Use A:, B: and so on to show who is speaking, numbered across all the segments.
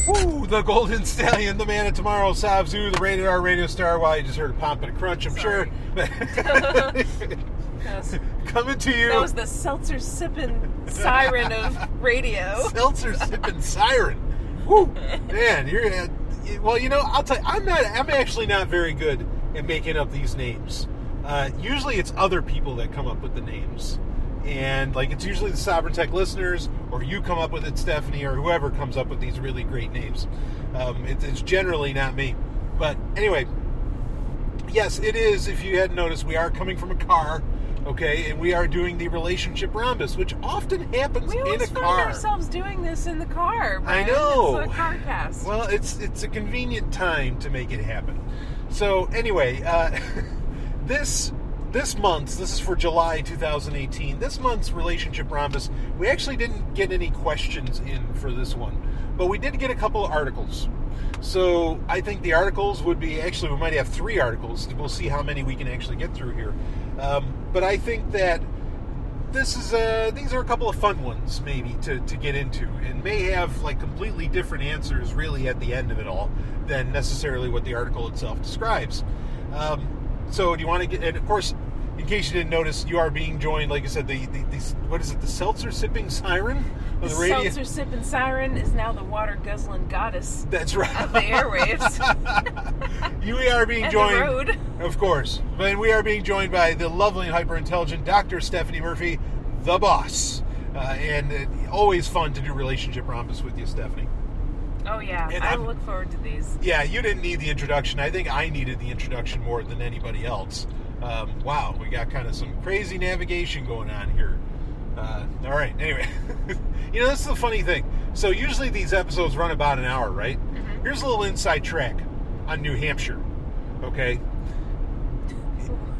A: Woo, the Golden Stallion, the man of tomorrow, Savzu, the rated R radio star. Well, you just heard a pump and a crunch, I'm sure. Coming to you.
B: That was the seltzer sipping siren of radio.
A: Seltzer sipping siren. Woo, man, you're gonna. Well, you know, I'll tell you, I'm actually not very good at making up these names. Usually, it's other people that come up with the names. And, like, it's usually the Sovryn Tech listeners, or you come up with it, Stephanie, or whoever comes up with these really great names. It's generally not me. But, anyway, yes, it is, if you hadn't noticed, we are coming from a car, okay? And we are doing the Relationship Rhombus, which often happens in a car.
B: We always find ourselves doing this in the car, Brian.
A: I know.
B: It's a car cast.
A: Well, it's a convenient time to make it happen. So, anyway, This month's, this is for July 2018, this month's Relationship Rhombus, we actually didn't get any questions in for this one, but we did get a couple of articles. So I think the articles would be, actually we might have 3 articles, we'll see how many we can actually get through here. But I think that these are a couple of fun ones maybe to get into, and may have like completely different answers really at the end of it all than necessarily what the article itself describes. So do you want to get, and of course, in case you didn't notice, you are being joined, like I said, the what is it, the seltzer sipping siren of the radio?
B: Seltzer sipping siren is now the water guzzling goddess.
A: That's right.
B: Of the airwaves.
A: We are being
B: and
A: joined,
B: the road.
A: Of course, but we are being joined by the lovely and hyper intelligent Dr. Stephanie Murphy, the boss, and always fun to do Relationship Rhombus with you, Stephanie.
B: Oh, yeah. I look forward to these.
A: Yeah, you didn't need the introduction. I think I needed the introduction more than anybody else. Wow, we got kind of some crazy navigation going on here. All right, anyway. You know, this is the funny thing. So usually these episodes run about an hour, right? Mm-hmm. Here's a little inside track on New Hampshire, okay?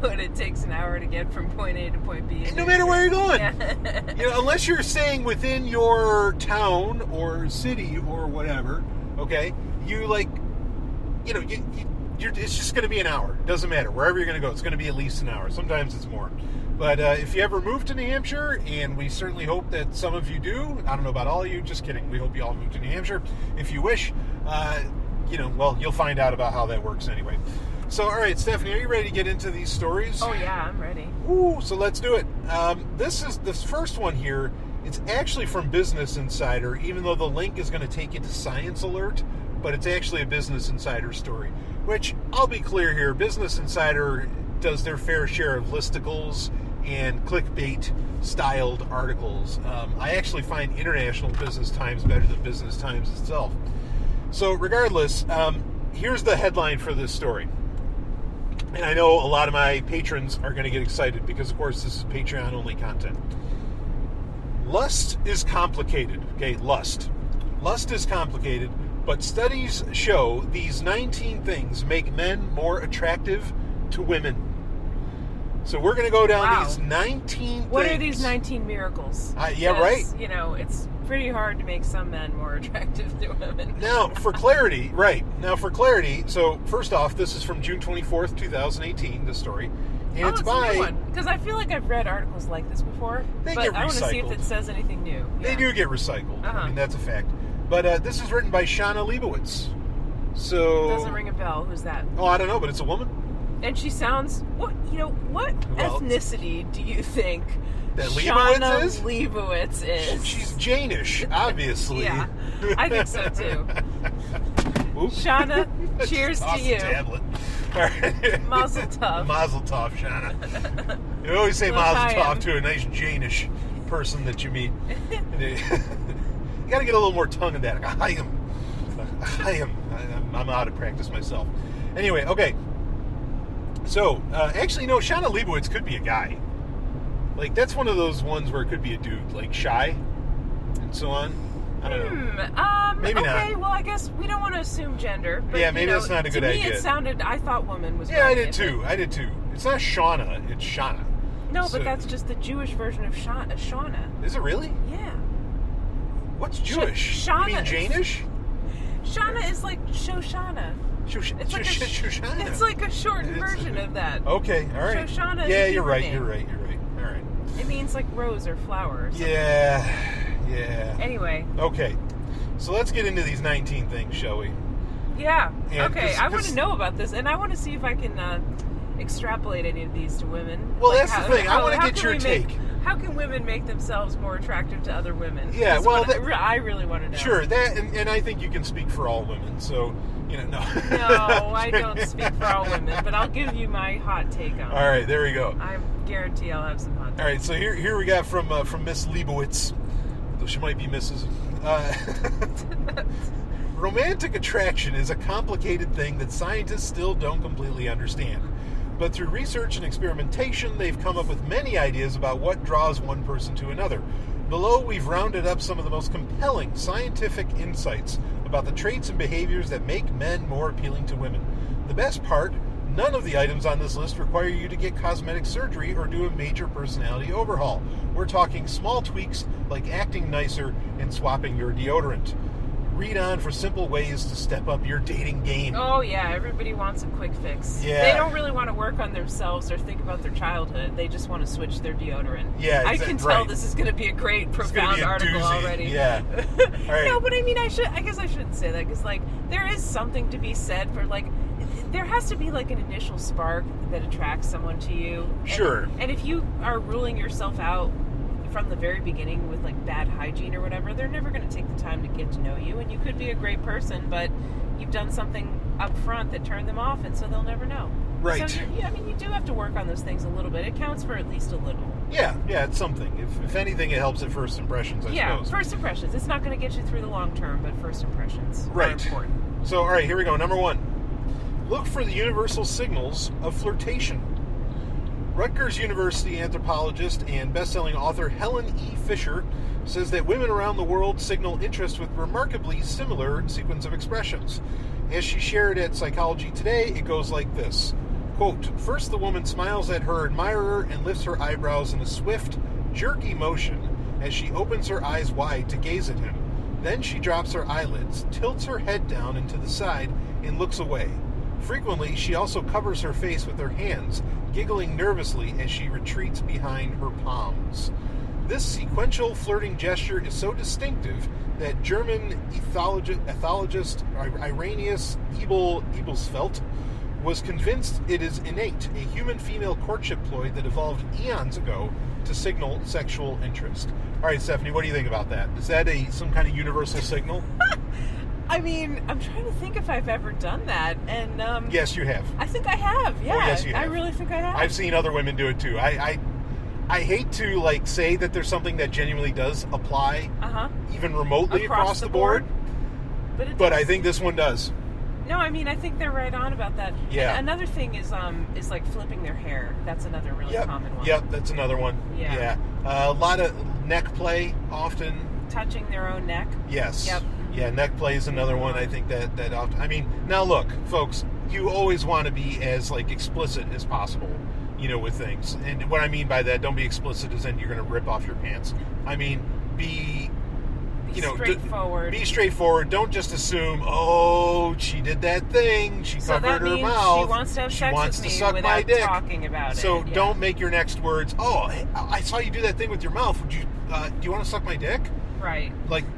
B: But it takes an hour to get from point A to point B.
A: No matter where you're going.
B: Yeah.
A: You know, unless you're staying within your town or city or whatever, okay? You like, you know, it's just going to be an hour. Doesn't matter. Wherever you're going to go, it's going to be at least an hour. Sometimes it's more. But if you ever move to New Hampshire, and we certainly hope that some of you do, I don't know about all of you, just kidding. We hope you all move to New Hampshire. If you wish, you know, well, you'll find out about how that works anyway. So, all right, Stephanie, are you ready to get into these stories?
B: Oh, yeah, I'm ready.
A: Ooh, so let's do it. This first one here, it's actually from Business Insider, even though the link is going to take you to Science Alert, but it's actually a Business Insider story, which, I'll be clear here, Business Insider does their fair share of listicles and clickbait-styled articles. I actually find International Business Times better than Business Times itself. So, regardless, here's the headline for this story. And I know a lot of my patrons are going to get excited because, of course, this is Patreon-only content. Lust is complicated. Okay, lust. Lust is complicated, but studies show these 19 things make men more attractive to women. So we're going to go down these 19 things.
B: What are these 19 miracles?
A: Yeah, right.
B: You know, it's pretty hard to make some men more attractive to women.
A: Now, for clarity, so first off, this is from June 24th, 2018, this story. And it's by...
B: Because I feel like I've read articles like this before.
A: They
B: but
A: get recycled.
B: I want to see if it says anything new. Yeah.
A: They do get recycled. I mean, that's a fact. But this is written by Shauna Leibowitz. So...
B: Doesn't ring a bell. Who's that?
A: Oh, I don't know, but it's a woman.
B: And she sounds... What ethnicity do you think
A: that Leibowitz
B: Leibowitz is?
A: She's Janish, obviously.
B: Yeah, I think so too. Shauna, cheers to you.
A: Tablet. All right.
B: Mazel tov.
A: Mazel tov, Shauna. You always say mazel tov to a nice Janish person that you meet. You got to get a little more tongue in that. I am. I'm out of practice myself. Anyway, okay. So, actually, no, Shauna Leibowitz could be a guy. Like, that's one of those ones where it could be a dude, like shy and so on. I don't know. Maybe not.
B: Okay, well, I guess we don't want to assume gender. But,
A: yeah, maybe that's not a good idea.
B: To me, it sounded, I thought woman was
A: I did too. It's not Shauna, it's Shauna.
B: No, but that's just the Jewish version of Shauna.
A: Is it really?
B: Yeah.
A: What's Jewish?
B: Shauna.
A: You mean Janish?
B: Shauna is like Shoshana. It's like a shortened version of that.
A: Okay, all right.
B: Shoshana.
A: Yeah, you're right. All right.
B: It means like rose or flower or something.
A: Yeah.
B: Anyway.
A: Okay. So let's get into these 19 things, shall we?
B: Yeah. And okay. I want to know about this, and I want to see if I can extrapolate any of these to women.
A: Well, that's the thing. I want to get your take.
B: How can women make themselves more attractive to other women?
A: Yeah, well,
B: I really want to know.
A: Sure, that, and I think you can speak for all women, so, no.
B: No, I don't speak for all women, but I'll give you my hot take on it.
A: All right, there we go.
B: I guarantee I'll have some hot takes.
A: All right, so here we got from Miss Leibowitz, though she might be Mrs. Romantic attraction is a complicated thing that scientists still don't completely understand. But through research and experimentation, they've come up with many ideas about what draws one person to another. Below, we've rounded up some of the most compelling scientific insights about the traits and behaviors that make men more appealing to women. The best part, none of the items on this list require you to get cosmetic surgery or do a major personality overhaul. We're talking small tweaks like acting nicer and swapping your deodorant. Read on for simple ways to step up your dating game.
B: Oh, yeah. Everybody wants a quick fix.
A: Yeah.
B: They don't really want to work on themselves or think about their childhood. They just want to switch their deodorant.
A: Yeah,
B: I can tell this is going to be a great, profound article
A: doozy.
B: Already.
A: Yeah. All right.
B: No, but I mean, I guess I shouldn't say that because, there is something to be said for, there has to be, an initial spark that attracts someone to you.
A: Sure.
B: And if you are ruling yourself out from the very beginning with bad hygiene or whatever, they're never going to take the time to get to know you, and you could be a great person, but you've done something up front that turned them off, and so they'll never know.
A: Right.
B: So, you do have to work on those things a little bit. It counts for at least a little.
A: Yeah, it's something. If anything, it helps at first impressions, I suppose.
B: Yeah, first impressions. It's not going to get you through the long term, but first impressions are important.
A: So, all right, here we go. Number 1. Look for the universal signals of flirtation. Rutgers University anthropologist and best-selling author Helen E. Fisher says that women around the world signal interest with remarkably similar sequence of expressions. As she shared at Psychology Today, it goes like this. Quote, first the woman smiles at her admirer and lifts her eyebrows in a swift, jerky motion as she opens her eyes wide to gaze at him. Then she drops her eyelids, tilts her head down and to the side, and looks away. Frequently, she also covers her face with her hands, giggling nervously as she retreats behind her palms. This sequential flirting gesture is so distinctive that German ethologist Irenaeus Ebelsfeld was convinced it is innate, a human-female courtship ploy that evolved eons ago to signal sexual interest. All right, Stephanie, what do you think about that? Is that some kind of universal signal?
B: I mean, I'm trying to think if I've ever done that, and
A: yes, you have.
B: I think I have. Yeah,
A: yes, you have.
B: I really think I have.
A: I've seen other women do it too. I hate to say that there's something that genuinely does apply, even remotely across the board, but I think this one does.
B: No, I mean, I think they're right on about that.
A: Yeah.
B: And another thing is flipping their hair. That's another really common one.
A: Yep, that's another one.
B: Yeah.
A: A lot of neck play, often.
B: Touching their own neck.
A: Yes.
B: Yep.
A: Yeah, neck play is another one. I think that often. I mean, now look, folks, you always want to be as explicit as possible, with things. And what I mean by that, don't be explicit as in you're going to rip off your pants. I mean, be
B: straightforward.
A: Be straightforward. Don't just assume, oh, she did that thing. She covered her mouth.
B: She wants to have sex with me
A: suck
B: without
A: my dick.
B: Talking about it.
A: So don't make your next words, oh, hey, I saw you do that thing with your mouth. Would you? Do you want to suck my dick?
B: Right.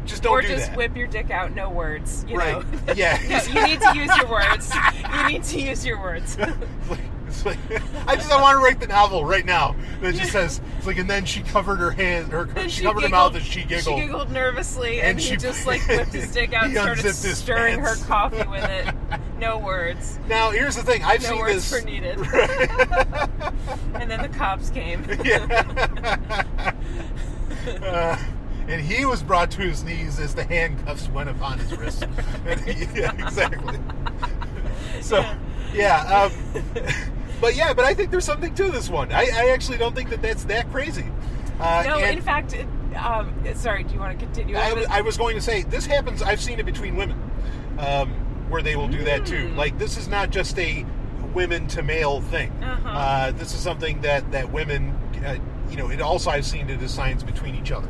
A: Just don't do that. Or
B: just whip your dick out, no words. You know?
A: Yeah.
B: You need to use your words. You need to use your words.
A: I want to write the novel right now. That just says, and then she covered her hand, she covered her mouth and she giggled.
B: She giggled nervously and he just whipped his dick out and started stirring her coffee with it. No words.
A: Now, here's the thing. I've seen this.
B: No words were needed. And then the cops came.
A: Yeah. And he was brought to his knees as the handcuffs went upon his wrist. Yeah, exactly. So, but I think there's something to this one. I actually don't think that's that crazy.
B: In fact, sorry, do you want to continue?
A: I was going to say, this happens, I've seen it between women, where they will do that too. This is not just a women to male thing. This is something that women, it also I've seen it as signs between each other.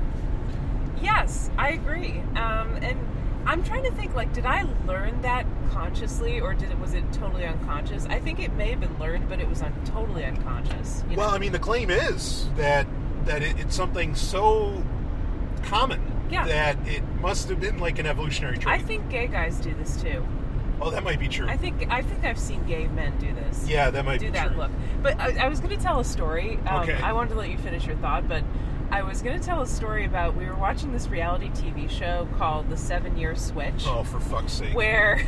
B: Yes, I agree. And I'm trying to think, did I learn that consciously, or was it totally unconscious? I think it may have been learned, but it was totally unconscious.
A: Well, I mean, the claim is that it's something so common
B: Yeah.
A: that it must have been like an evolutionary trait.
B: I think gay guys do this too.
A: Oh, that might be true.
B: I think I've seen gay men do this.
A: Yeah, that might be true.
B: Do that look. But I was going to tell a story.
A: Okay.
B: I wanted to let you finish your thought, but I was going to tell a story about, we were watching this reality TV show called The 7-Year Switch.
A: Oh, for fuck's sake.
B: Where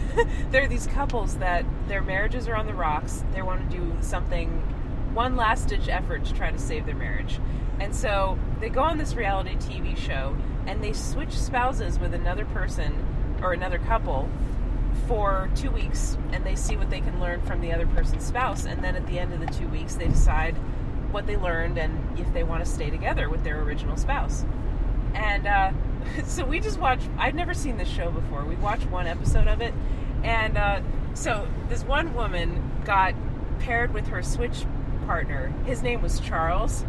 B: there are these couples that their marriages are on the rocks. They want to do something, one last-ditch effort to try to save their marriage. And so they go on this reality TV show, and they switch spouses with another person or another couple for 2 weeks, and they see what they can learn from the other person's spouse. And then at the end of the 2 weeks, they decide what they learned and if they want to stay together with their original spouse. And so we just watched, I'd never seen this show before. We watched one episode of it, and so this one woman got paired with her switch partner. His name was Charles,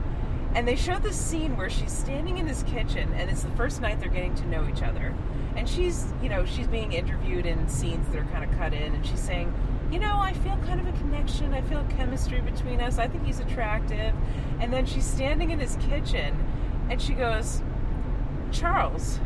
B: and they showed this scene where she's standing in his kitchen, and it's the first night they're getting to know each other. And she's being interviewed in scenes that are kind of cut in, and she's saying, I feel kind of a connection. I feel chemistry between us. I think he's attractive. And then she's standing in his kitchen, and she goes, Charles,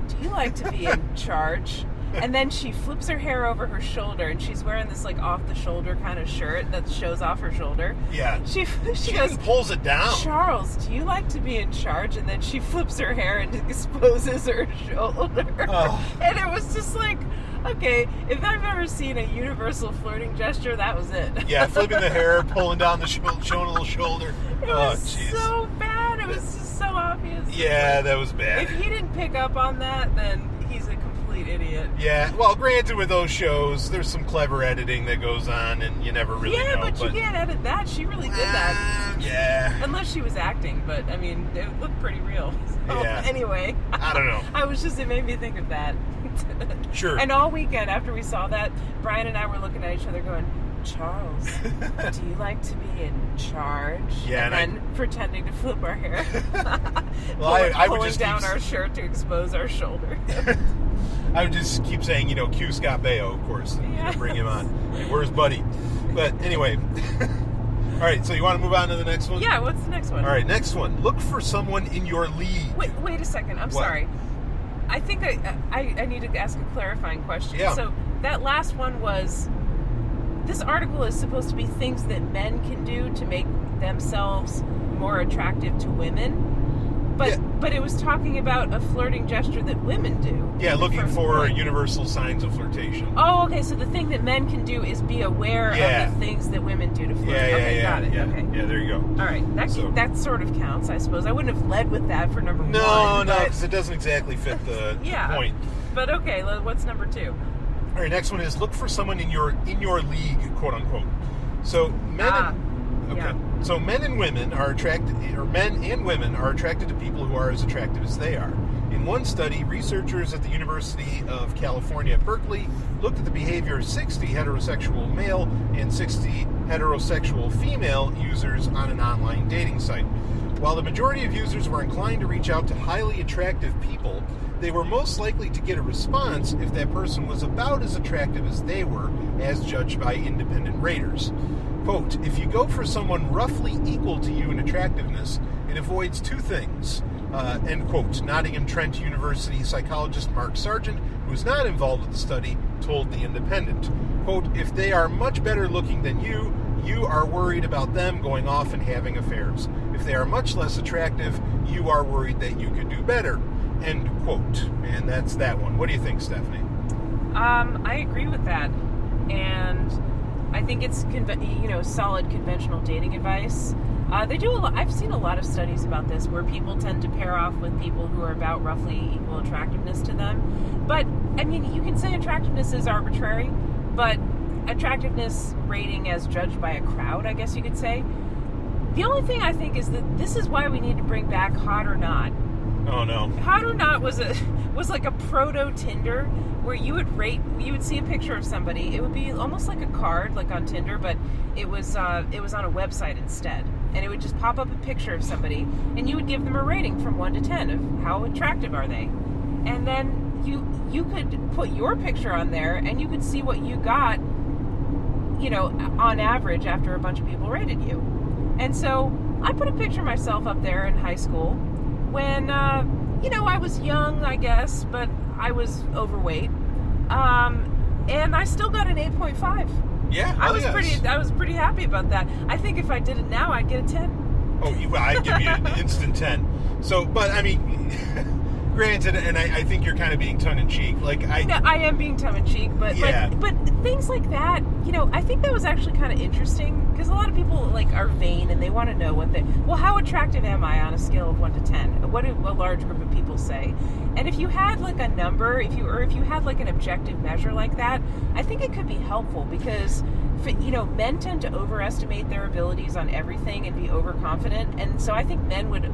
B: do you like to be in charge? And then she flips her hair over her shoulder, and she's wearing this like off-the-shoulder kind of shirt that shows off her shoulder.
A: Yeah.
B: She goes,
A: pulls it down.
B: Charles, do you like to be in charge? And then she flips her hair and exposes her shoulder.
A: Oh.
B: And it was just like, okay, if I've ever seen a universal flirting gesture, that was it.
A: Yeah, flipping the hair, pulling down the showing a little shoulder.
B: It was so bad. It was just so obvious.
A: Yeah, that was bad.
B: If he didn't pick up on that, then he's a complete idiot.
A: Yeah, well, granted, with those shows, there's some clever editing that goes on, and you never really know.
B: Yeah, but you can't edit that. She really did that.
A: Yeah.
B: Unless she was acting, but, I mean, it looked pretty real. So,
A: Yeah.
B: Anyway.
A: I don't know.
B: It made me think of that.
A: Sure.
B: And all weekend after we saw that, Brian and I were looking at each other going, Charles, do you like to be in charge?
A: Yeah,
B: and then pretending to flip our hair.
A: Well, I would
B: pulling
A: just
B: down our shirt to expose our shoulder.
A: I would just keep saying, Q Scott Baio, of course, and bring him on. Hey, where's Buddy? But anyway. All right, so you want to move on to the next one?
B: Yeah, what's the next one?
A: All right, next one. Look for someone in your league.
B: Wait a second. I'm sorry. I think I need to ask a clarifying question.
A: Yeah.
B: So that last one was, this article is supposed to be things that men can do to make themselves more attractive to women. But it was talking about a flirting gesture that women do.
A: Yeah, looking for universal signs of flirtation.
B: Oh, okay. So the thing that men can do is be aware of the things that women do to flirt. Got it.
A: Yeah.
B: Okay.
A: Yeah, there you go.
B: All right. That sort of counts, I suppose. I wouldn't have led with that for number one.
A: No, because it doesn't exactly fit the point.
B: But okay, what's number 2?
A: All right, next one is look for someone in your league, quote unquote. So men and women are attracted, or men and women are attracted to people who are as attractive as they are. In one study, researchers at the University of California at Berkeley looked at the behavior of 60 heterosexual male and 60 heterosexual female users on an online dating site. While the majority of users were inclined to reach out to highly attractive people, they were most likely to get a response if that person was about as attractive as they were, as judged by independent raters. Quote, if you go for someone roughly equal to you in attractiveness, it avoids 2 things. End quote. Nottingham Trent University psychologist Mark Sargent, who is not involved with the study, told The Independent. Quote, if they are much better looking than you, you are worried about them going off and having affairs. If they are much less attractive, you are worried that you could do better. End quote. And that's that one. What do you think, Stephanie?
B: I agree with that. And I think it's solid conventional dating advice. They do a lot. I've seen a lot of studies about this where people tend to pair off with people who are about roughly equal attractiveness to them. But I mean, you can say attractiveness is arbitrary, but attractiveness rating as judged by a crowd, I guess you could say. The only thing I think is that this is why we need to bring back Hot or Not.
A: Oh no. Hot or Not
B: was like a proto Tinder where you would see a picture of somebody. It would be almost like a card, like on Tinder, but it was on a website instead. And it would just pop up a picture of somebody, and you would give them a rating from 1 to 10 of how attractive are they. And then you could put your picture on there, and you could see what you got, on average after a bunch of people rated you. And so I put a picture of myself up there in high school when I was young, I guess, but I was overweight. And I still got an 8.5.
A: Yeah,
B: I was pretty happy about that. I think if I did it now, I'd get a 10.
A: Oh, I'd give you an instant 10. So, but I mean, granted, and I think you're kind of being tongue-in-cheek.
B: I am being tongue-in-cheek, but things like that, I think that was actually kind of interesting, because a lot of people, are vain, and they want to know how attractive am I on a scale of 1 to 10? What do a large group of people say? And if you had, a number, if you had, an objective measure like that, I think it could be helpful, because men tend to overestimate their abilities on everything and be overconfident, and so I think men would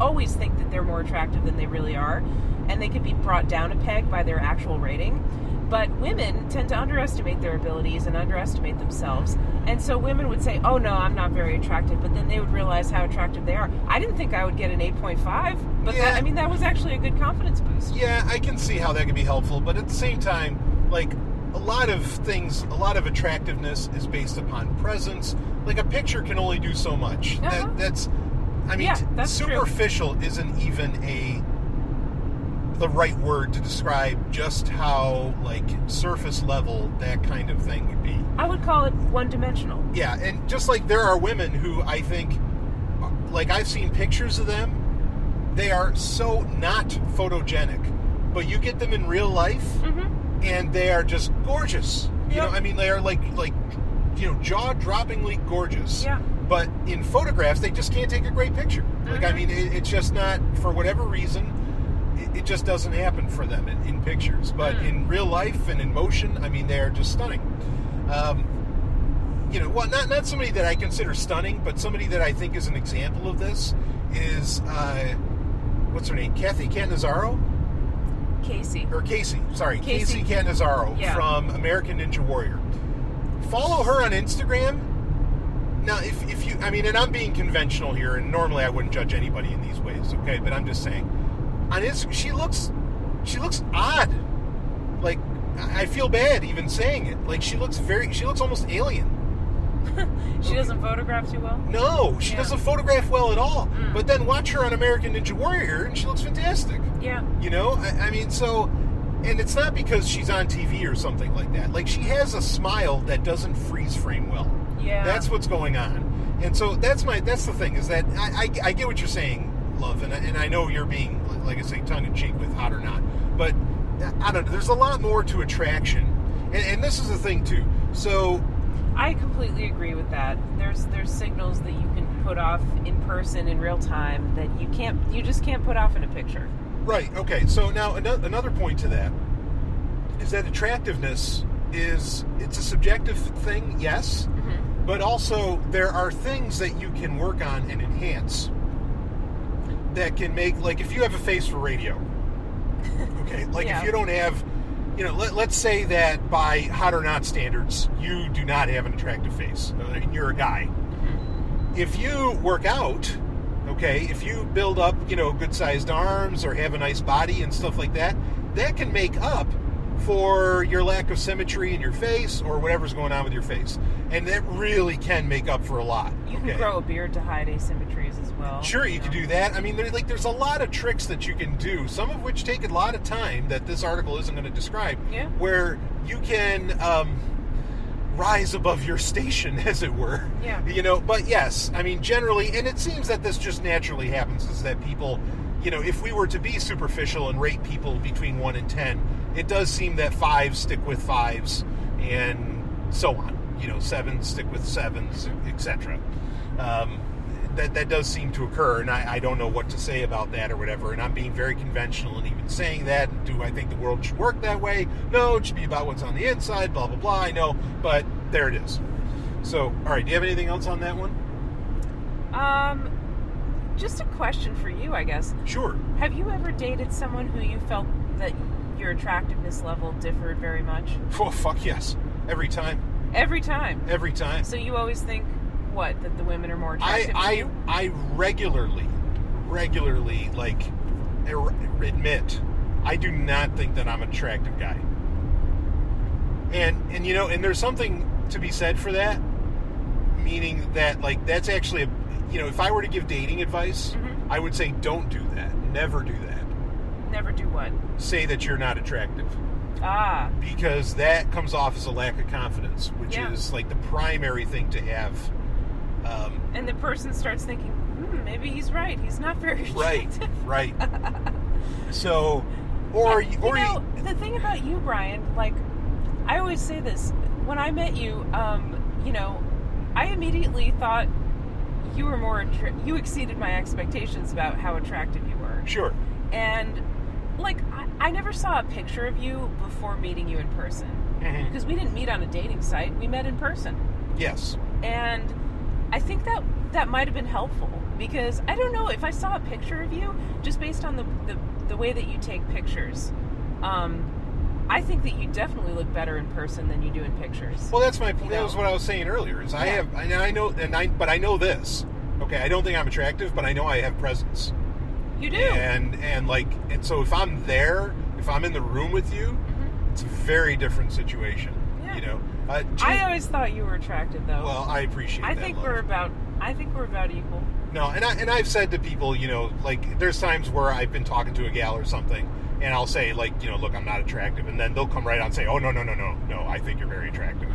B: always think that they're more attractive than they really are, and they could be brought down a peg by their actual rating. But women tend to underestimate their abilities and underestimate themselves, and so women would say, "Oh no, I'm not very attractive," but then they would realize how attractive they are. I didn't think I would get an 8.5, but that was actually a good confidence boost.
A: Yeah, I can see how that could be helpful, but at the same time, a lot of attractiveness is based upon presence. A picture can only do so much.
B: Uh-huh.
A: That's superficial
B: true.
A: Isn't even the right word to describe just how surface level that kind of thing would be.
B: I would call it one-dimensional.
A: Yeah, and just there are women who I think, I've seen pictures of them, they are so not photogenic, but you get them in real life,
B: mm-hmm.
A: and they are just gorgeous.
B: Yep.
A: They are jaw-droppingly gorgeous.
B: Yeah.
A: But in photographs, they just can't take a great picture.
B: Mm-hmm.
A: It's just not, for whatever reason, it just doesn't happen for them in pictures. But in real life and in motion, they're just stunning. Not somebody that I consider stunning, but somebody that I think is an example of this is, what's her name? Kathy Catanzaro?
B: Casey.
A: Casey Catanzaro from American Ninja Warrior. Follow her on Instagram. Now, if you, and I'm being conventional here, and normally I wouldn't judge anybody in these ways, okay? But I'm just saying, on Instagram, she looks odd. I feel bad even saying it. She looks almost alien.
B: She doesn't photograph too well?
A: No, she doesn't photograph well at all. But then watch her on American Ninja Warrior, and she looks fantastic.
B: Yeah.
A: And it's not because she's on TV or something like that. She has a smile that doesn't freeze frame well.
B: Yeah.
A: That's what's going on. And so that's the thing, is that I get what you're saying, love, and I know you're being, like I say, tongue-in-cheek with hot or not. But, I don't know, there's a lot more to attraction. And this is the thing, too. So
B: I completely agree with that. There's signals that you can put off in person in real time that you just can't put off in a picture.
A: Right. Okay. So now another point to that is that attractiveness it's a subjective thing, yes,
B: mm-hmm.
A: but also there are things that you can work on and enhance that can make, if you have a face for radio, okay, if you don't have, let's say that by hot or not standards, you do not have an attractive face, and you're a guy.
B: Mm-hmm.
A: If you work out, okay, if you build up, good-sized arms or have a nice body and stuff like that, that can make up for your lack of symmetry in your face or whatever's going on with your face. And that really can make up for a lot.
B: You can grow a beard to hide asymmetries as well.
A: Sure, you can do that. There's a lot of tricks that you can do, some of which take a lot of time that this article isn't going to describe, where you can rise above your station, as it were.
B: Yeah.
A: But yes, generally, and it seems that this just naturally happens, is that people, if we were to be superficial and rate people between 1 and 10, it does seem that 5s stick with 5s, and so on. 7s stick with 7s, etc. That does seem to occur, and I don't know what to say about that or whatever, and I'm being very conventional in even saying that. Do I think the world should work that way? No, it should be about what's on the inside, blah, blah, blah, I know, but there it is. So, all right, do you have anything else on that one?
B: Just a question for you, I guess.
A: Sure.
B: Have you ever dated someone who you felt that your attractiveness level differed very much?
A: Oh, fuck yes. Every time.
B: Every time?
A: Every time.
B: So you always think, what, that the women are more attractive than you?
A: I regularly, admit, I do not think that I'm an attractive guy. And there's something to be said for that, meaning that, that's actually, if I were to give dating advice,
B: mm-hmm.
A: I would say don't do that. Never do that.
B: Never do what?
A: Say that you're not attractive.
B: Ah.
A: Because that comes off as a lack of confidence, which is like the primary thing to have.
B: And the person starts thinking, maybe he's right. He's not very attractive.
A: Right. So,
B: the thing about you, Brian, like, I always say this. When I met you, I immediately thought you were you exceeded my expectations about how attractive you were.
A: Sure.
B: And, like, I never saw a picture of you before meeting you in person.
A: Mm-hmm.
B: Because we didn't meet on a dating site. We met in person.
A: Yes.
B: And I think that might have been helpful. Because I don't know, if I saw a picture of you, just based on the way that you take pictures, I think that you definitely look better in person than you do in pictures.
A: Well, that's my point. That was what I was saying earlier. Is but I know this. Okay, I don't think I'm attractive, but I know I have presence.
B: You do.
A: And so if I'm there, if I'm in the room with you, it's a very different situation.
B: Yeah.
A: You know.
B: I always thought you were attractive, though.
A: Well, I appreciate that.
B: I think we're about equal.
A: No, and I've said to people, like, there's times where I've been talking to a gal or something, and I'll say, like, look, I'm not attractive, and then they'll come right out and say, oh, no, I think you're very attractive,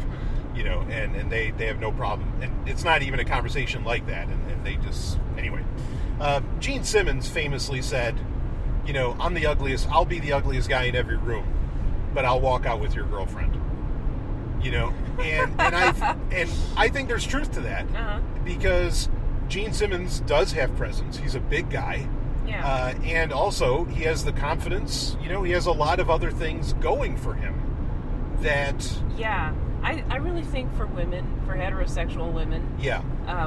A: and they have no problem, and it's not even a conversation like that, and they just, anyway. Gene Simmons famously said, I'll be the ugliest guy in every room, but I'll walk out with your girlfriend, and I think there's truth to that, because Gene Simmons does have presence. He's a big guy.
B: Yeah.
A: And also, he has the confidence. He has a lot of other things going for him that...
B: Yeah. I really think for women, for heterosexual women,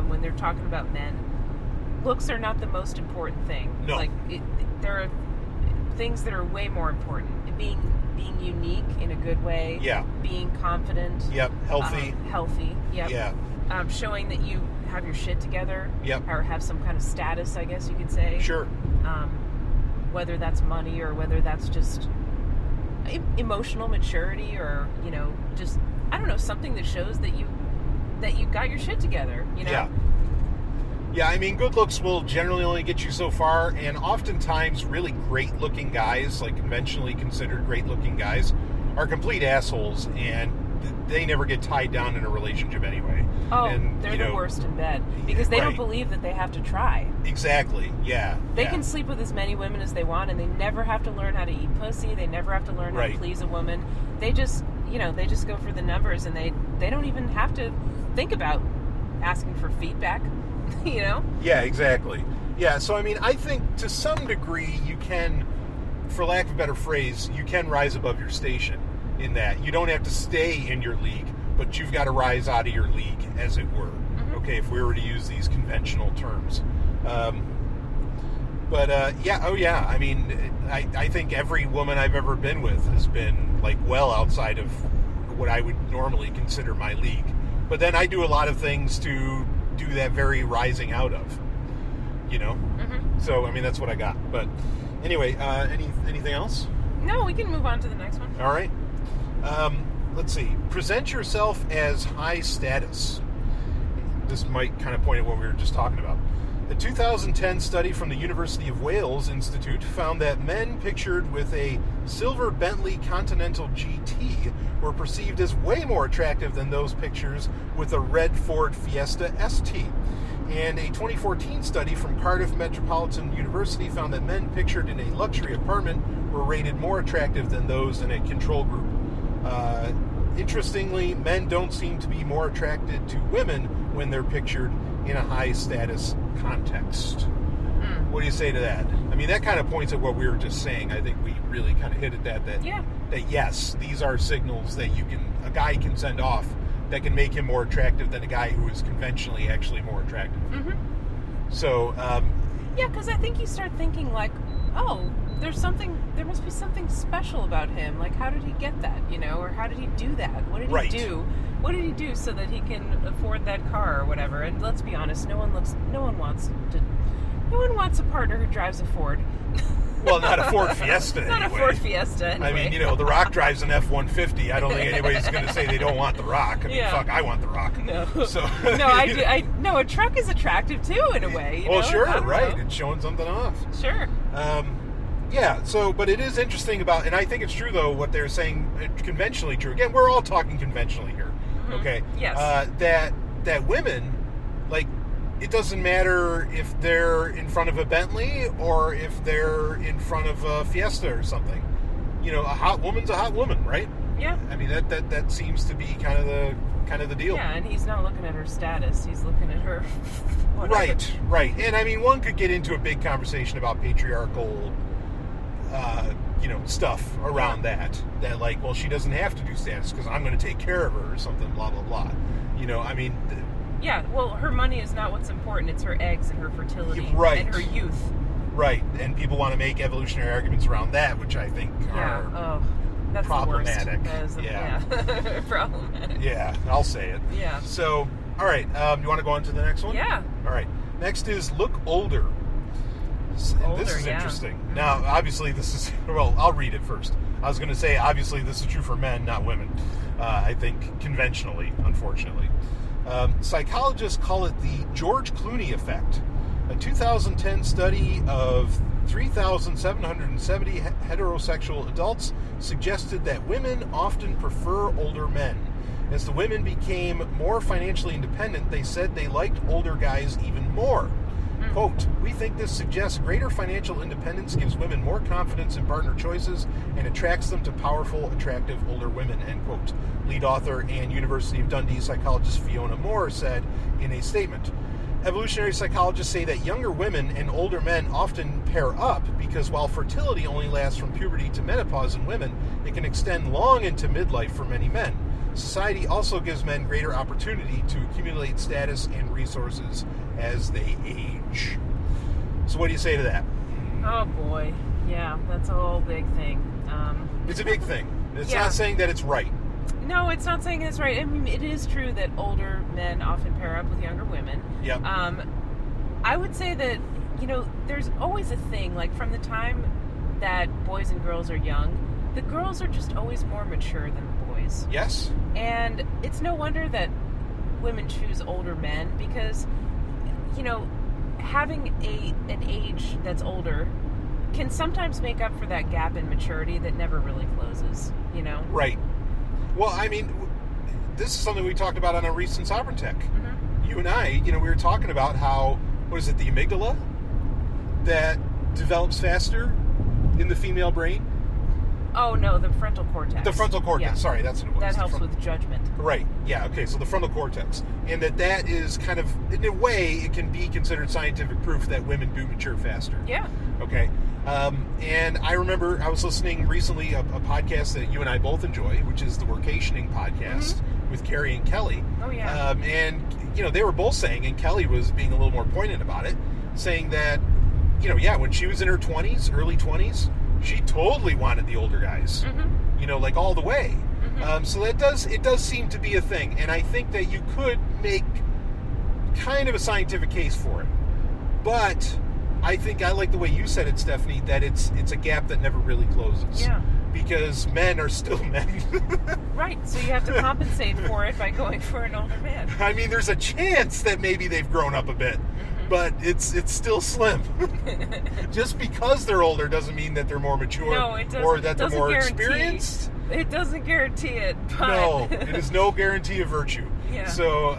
B: when they're talking about men, looks are not the most important thing.
A: No.
B: Like, there are things that are way more important. Being unique in a good way.
A: Yeah.
B: Being confident.
A: Yep. Healthy.
B: Healthy. Yep.
A: Yeah.
B: Showing that you have your shit together.
A: Yep.
B: Or have some kind of status, I guess you could say.
A: Sure.
B: Whether that's money or whether that's just emotional maturity or, just, I don't know, something that shows that you got your shit together,
A: Yeah. Yeah, I mean, good looks will generally only get you so far, and oftentimes really great-looking guys, like conventionally considered great-looking guys, are complete assholes, and they never get tied down in a relationship anyway.
B: Oh,
A: and,
B: they're the worst in bed, because they don't believe that they have to try.
A: Exactly, yeah.
B: They can sleep with as many women as they want, and they never have to learn how to eat pussy, they never have to learn how to please a woman. They just, they just go for the numbers, and they don't even have to think about asking for feedback.
A: Yeah, exactly. Yeah, so I mean, I think to some degree you can, for lack of a better phrase, you can rise above your station in that you don't have to stay in your league, but you've got to rise out of your league, as it were. Okay, if we were to use these conventional terms. I mean, I think every woman I've ever been with has been, like, well outside of what I would normally consider my league. But then I do a lot of things to do that very rising out of, So, I mean, that's what I got. But anyway, anything else?
B: No, we can move on to the next one.
A: All right. Let's see. Present yourself as high status. This might kind of point at what we were just talking about. The 2010 study from the University of Wales Institute found that men pictured with a silver Bentley Continental GT were perceived as way more attractive than those pictures with a red Ford Fiesta ST. And a 2014 study from Cardiff Metropolitan University found that men pictured in a luxury apartment were rated more attractive than those in a control group. Interestingly, men don't seem to be more attracted to women when they're pictured in a high-status context. What do you say to that? I mean, that kind of points at what we were just saying. I think we really kind of hit at that yes, these are signals that a guy can send off that can make him more attractive than a guy who is conventionally actually more attractive. So,
B: yeah, because I think you start thinking, like, oh, there must be something special about him. Like, how did he get that, or how did he do that? What did he do? What did he do so that he can afford that car or whatever? And let's be honest, no one wants a partner who drives a Ford.
A: Well, not a Ford Fiesta anyway.
B: Not a Ford Fiesta anyway.
A: I mean, The Rock drives an F-150. I don't think anybody's going to say they don't want The Rock. I mean, fuck, I want The Rock.
B: No.
A: So,
B: no, a truck is attractive too, in a way.
A: Sure, right. It's showing something off.
B: Sure.
A: Yeah, but it is interesting about, and I think it's true, though, what they're saying, conventionally true. Again, we're all talking conventionally here, okay?
B: Yes.
A: That women, like, it doesn't matter if they're in front of a Bentley or if they're in front of a Fiesta or something. You know, a hot woman's a hot woman, right?
B: Yeah.
A: I mean, that seems to be kind of the deal.
B: Yeah, and he's not looking at her status. He's looking at her whatever.
A: Right. And, I mean, one could get into a big conversation about patriarchal stuff around that like, well, she doesn't have to do status because I'm going to take care of her or something, blah, blah, blah. You know, I mean...
B: Yeah, well, her money is not what's important. It's her eggs and her fertility and her youth.
A: Right, and people want to make evolutionary arguments around that, which I think are
B: that's
A: problematic.
B: The worst. That is problematic.
A: Yeah, I'll say it.
B: Yeah.
A: So, all right, you want to go on to the next one?
B: Yeah.
A: All right, next is look older. This is interesting.
B: Mm-hmm.
A: Now, obviously, this is... Well, I'll read it first. I was going to say, obviously, this is true for men, not women. I think conventionally, unfortunately. Psychologists call it the George Clooney effect. A 2010 study of 3,770 heterosexual adults suggested that women often prefer older men. As the women became more financially independent, they said they liked older guys even more. Quote, we think this suggests greater financial independence gives women more confidence in partner choices and attracts them to powerful, attractive older women, end quote. Lead author and University of Dundee psychologist Fiona Moore said in a statement. Evolutionary psychologists say that younger women and older men often pair up because while fertility only lasts from puberty to menopause in women, it can extend long into midlife for many men. Society also gives men greater opportunity to accumulate status and resources as they age. So what do you say to that?
B: Oh boy, yeah, that's a whole big thing.
A: It's a big thing. It's
B: Yeah.
A: not saying that it's right.
B: No, it's not saying it's right. I mean, it is true that older men often pair up with younger women.
A: Yep.
B: I would say that, there's always a thing, like from the time that boys and girls are young, the girls are just always more mature than the boys.
A: Yes.
B: And it's no wonder that women choose older men because, having an age that's older can sometimes make up for that gap in maturity that never really closes,
A: Right. Well, I mean, this is something we talked about on a recent Sovryn Tech.
B: Mm-hmm.
A: You and I, we were talking about how, what is it, the amygdala that develops faster in the female brain?
B: Oh, no, the frontal cortex.
A: The frontal cortex,
B: Yeah.
A: Sorry, that's what it was.
B: That helps with judgment.
A: Right, yeah, okay, so the frontal cortex. And that is kind of, in a way, it can be considered scientific proof that women do mature faster.
B: Yeah.
A: Okay. And I remember I was listening recently a podcast that you and I both enjoy, which is the Workationing podcast with Carrie and Kelly.
B: Oh, yeah.
A: And, they were both saying, and Kelly was being a little more poignant about it, saying that, when she was in her 20s, early 20s, she totally wanted the older guys, like all the way. So it does seem to be a thing. And I think that you could make kind of a scientific case for it. But I think I like the way you said it, Stephanie, that it's a gap that never really closes.
B: Yeah.
A: Because men are still men.
B: Right, so you have to compensate for it by going for an older man.
A: I mean, there's a chance that maybe they've grown up a bit, but it's still slim. Just because they're older doesn't mean that they're more mature or that they're more experienced.
B: It doesn't guarantee it. But...
A: No, it is no guarantee of virtue.
B: Yeah.
A: So,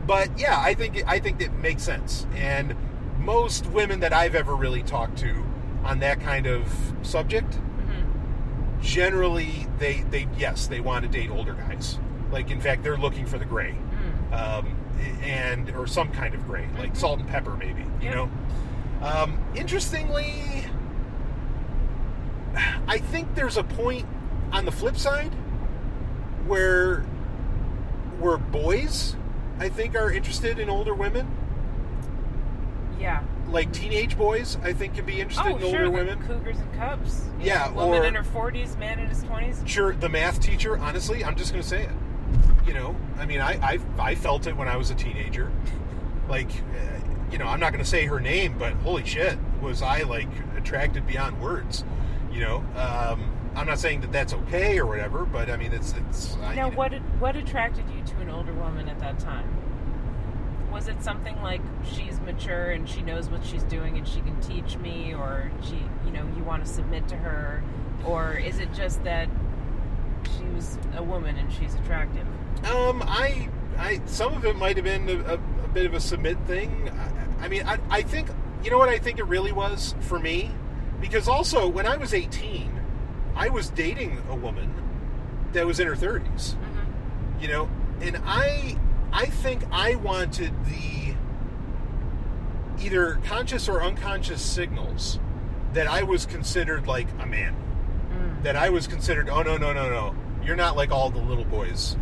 A: but yeah, I think it makes sense. And most women that I've ever really talked to on that kind of subject, generally they want to date older guys. Like, in fact, they're looking for the gray, or some kind of gray, like salt and pepper, maybe. You know. Interestingly, I think there's a point on the flip side where boys, I think, are interested in older women.
B: Yeah.
A: Like teenage boys, I think, can be interested in older women.
B: Cougars and cubs.
A: Yeah,
B: woman in her 40s, man in his 20s.
A: Sure, the math teacher, honestly, I'm just going to say it. I mean, I felt it when I was a teenager. Like, I'm not going to say her name, but holy shit, was I, like, attracted beyond words. I'm not saying that that's okay or whatever, but I mean, it's.
B: Now, what attracted you to an older woman at that time? Was it something like she's mature and she knows what she's doing and she can teach me, or she, you want to submit to her, or is it just that she was a woman and she's attractive?
A: Some of it might have been a bit of a submit thing. I think, you know what I think it really was for me? Because also, when I was 18, I was dating a woman that was in her 30s. And I think I wanted the either conscious or unconscious signals that I was considered like a man. That I was considered, oh, no. You're not like all the little boys.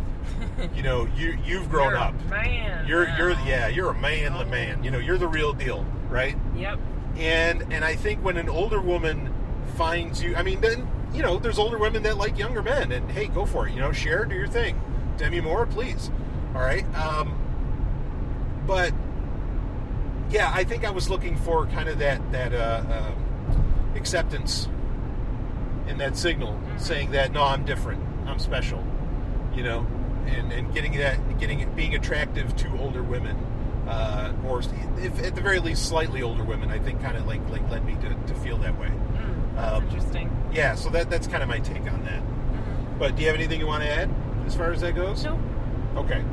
A: You've grown up.
B: Man.
A: You're a manly man. You're the real deal, right?
B: Yep.
A: And I think when an older woman finds you, then, there's older women that like younger men, and hey, go for it. Share, do your thing. Demi Moore, please. All right. But yeah, I think I was looking for kind of that acceptance and that signal saying that, no, I'm different. I'm special. And being attractive to older women, or if at the very least slightly older women, I think kind of like led me to feel that way.
B: That's interesting.
A: Yeah, so that's kind of my take on that. But do you have anything you want to add as far as that goes?
B: Nope.
A: Okay.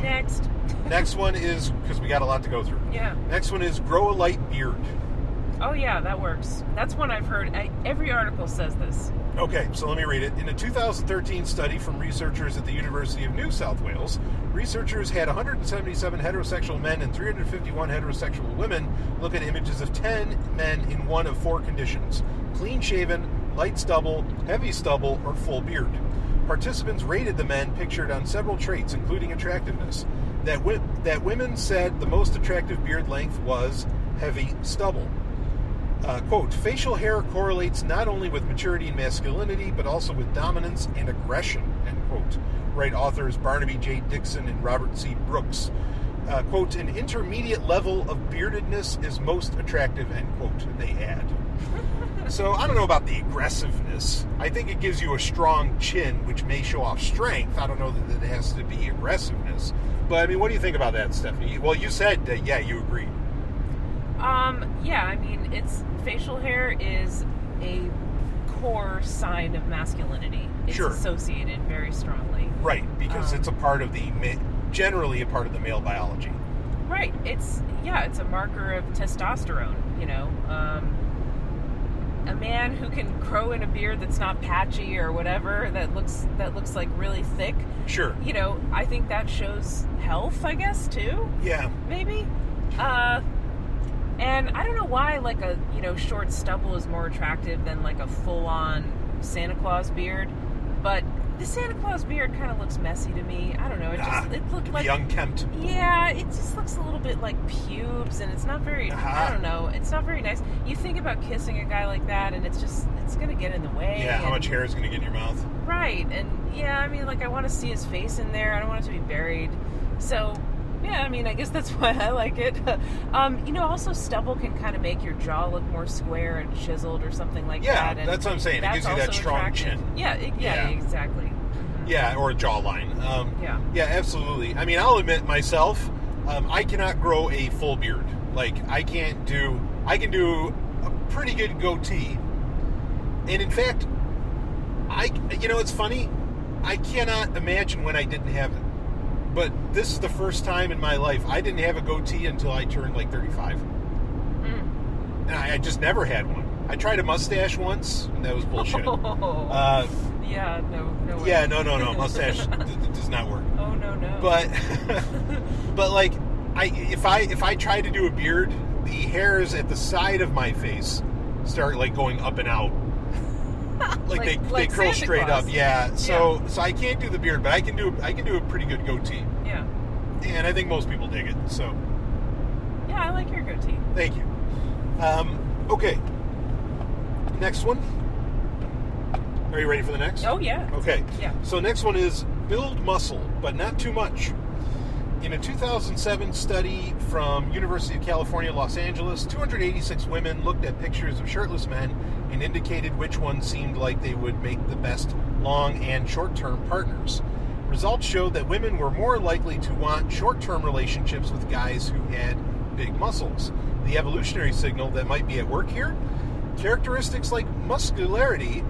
B: Next.
A: Next one is, because we got a lot to go through.
B: Yeah.
A: Next one is grow a light beard.
B: Oh yeah, that works. That's one I've heard. Every article says this.
A: Okay, so let me read it. In a 2013 study from researchers at the University of New South Wales, researchers had 177 heterosexual men and 351 heterosexual women look at images of 10 men in one of 4 conditions: clean-shaven, light stubble, heavy stubble, or full beard. Participants rated the men pictured on several traits, including attractiveness. That women said the most attractive beard length was heavy stubble. Quote, facial hair correlates not only with maturity and masculinity, but also with dominance and aggression, end quote. Write authors Barnaby J. Dixon and Robert C. Brooks. Quote, an intermediate level of beardedness is most attractive, end quote, they add. So I don't know about the aggressiveness. I think it gives you a strong chin, which may show off strength. I don't know that it has to be aggressiveness. But, what do you think about that, Stephanie? Well, you said, yeah, you agreed.
B: Yeah, it's facial hair is a core sign of masculinity. It's associated very strongly.
A: Right, because it's a part of generally a part of the male biology.
B: Right. It's a marker of testosterone, a man who can grow in a beard that's not patchy or whatever, that looks like really thick.
A: Sure.
B: I think that shows health, I guess, too.
A: Yeah.
B: Maybe. And I don't know why, like a, short stubble is more attractive than like a full-on Santa Claus beard, but the Santa Claus beard kind of looks messy to me. I don't know. It looked like
A: unkempt.
B: Yeah, it just looks a little bit like pubes, and it's not very. I don't know. It's not very nice. You think about kissing a guy like that, and it's gonna get in the way.
A: Yeah, how much hair is gonna get in your mouth?
B: Right, and yeah, I want to see his face in there. I don't want it to be buried. So. Yeah, I guess that's why I like it. Also stubble can kind of make your jaw look more square and chiseled or something like that.
A: Yeah, that's what I'm saying. It gives you that strong
B: attractive.
A: chin.
B: Yeah, exactly. Mm-hmm.
A: Yeah, or a jawline. Yeah, absolutely. I'll admit myself, I cannot grow a full beard. Like, I can do a pretty good goatee. And in fact, it's funny, I cannot imagine when I didn't have it. But this is the first time in my life I didn't have a goatee until I turned like 35. And I just never had one. I tried a mustache once, and that was bullshit.
B: No way.
A: Yeah, no. Mustache does not work.
B: Oh, no.
A: But like, if I try to do a beard, the hairs at the side of my face start like going up and out. Like they curl
B: Santa
A: straight
B: Claus.
A: up, yeah. So I can't do the beard, but I can do a pretty good goatee.
B: Yeah.
A: And I think most people dig it. So.
B: Yeah, I like your goatee.
A: Thank you. Okay. Next one. Are you ready for the next?
B: Oh yeah.
A: Okay.
B: Yeah.
A: So next one is build muscle, but not too much. In a 2007 study from University of California, Los Angeles, 286 women looked at pictures of shirtless men and indicated which ones seemed like they would make the best long and short-term partners. Results showed that women were more likely to want short-term relationships with guys who had big muscles. The evolutionary signal that might be at work here? Characteristics like muscularity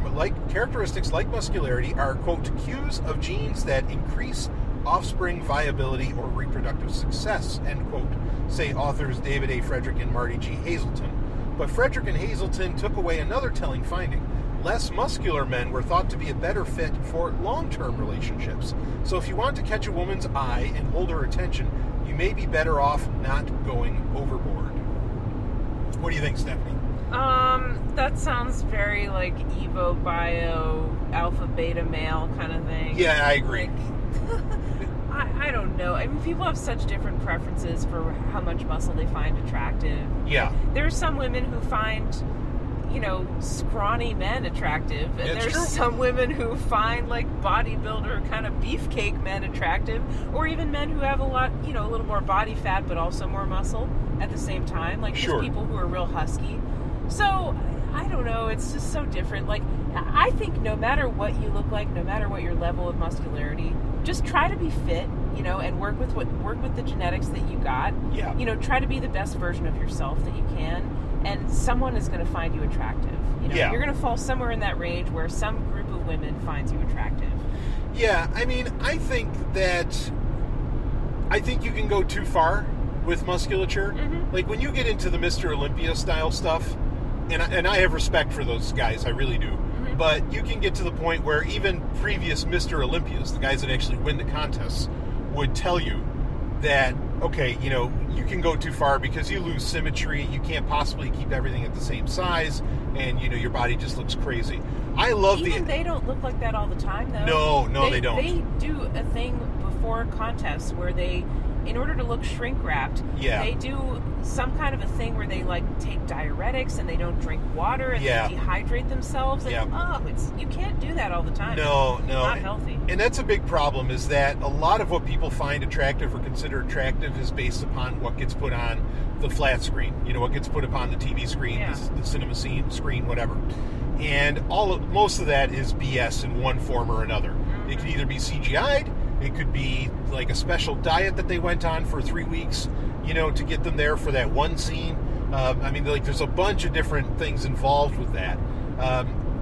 A: are, quote, cues of genes that increase offspring viability or reproductive success, end quote, say authors David A. Frederick and Marty G. Hazelton. But Frederick and Hazelton took away another telling finding. Less muscular men were thought to be a better fit for long-term relationships. So if you want to catch a woman's eye and hold her attention, you may be better off not going overboard. What do you think, Stephanie?
B: That sounds very like Evo Bio, alpha beta male kind of thing.
A: Yeah, I agree.
B: Like, I don't know. I mean, people have such different preferences for how much muscle they find attractive.
A: Yeah.
B: There's some women who find, scrawny men attractive. And
A: It's
B: there's
A: true.
B: some women who find, like, bodybuilder kind of beefcake men attractive. Or even men who have a lot, a little more body fat but also more muscle at the same time. Like,
A: Sure.
B: there's people who are real husky. So, I don't know. It's just so different. Like, I think no matter what you look like, no matter what your level of muscularity, just try to be fit, and work with the genetics that you got.
A: Yeah.
B: Try to be the best version of yourself that you can, and someone is going to find you attractive.
A: Yeah.
B: You're going to fall somewhere in that range where some group of women finds you attractive.
A: Yeah, I mean, I think you can go too far with musculature.
B: Mm-hmm.
A: Like, when you get into the Mr. Olympia style stuff, and I have respect for those guys, I really do.
B: Mm-hmm.
A: But you can get to the point where even previous Mr. Olympias, the guys that actually win the contests, would tell you that, okay, you can go too far because you lose symmetry, you can't possibly keep everything at the same size, and, your body just looks crazy. I love
B: They don't look like that all the time, though.
A: No, they don't.
B: They do a thing before contests where they, in order to look shrink-wrapped,
A: Yeah.
B: they do some kind of a thing where they, take diuretics and they don't drink water and
A: Yeah.
B: they dehydrate themselves. And,
A: Yeah.
B: you can't do that all the time.
A: No.
B: It's not healthy.
A: And that's a big problem, is that a lot of what people find attractive or consider attractive is based upon what gets put on the flat screen. What gets put upon the TV screen,
B: Yeah.
A: the cinema screen, whatever. And most of that is BS in one form or another.
B: Mm-hmm.
A: It could either be CGI'd, it could be like a special diet that they went on for 3 weeks, to get them there for that one scene. There's a bunch of different things involved with that.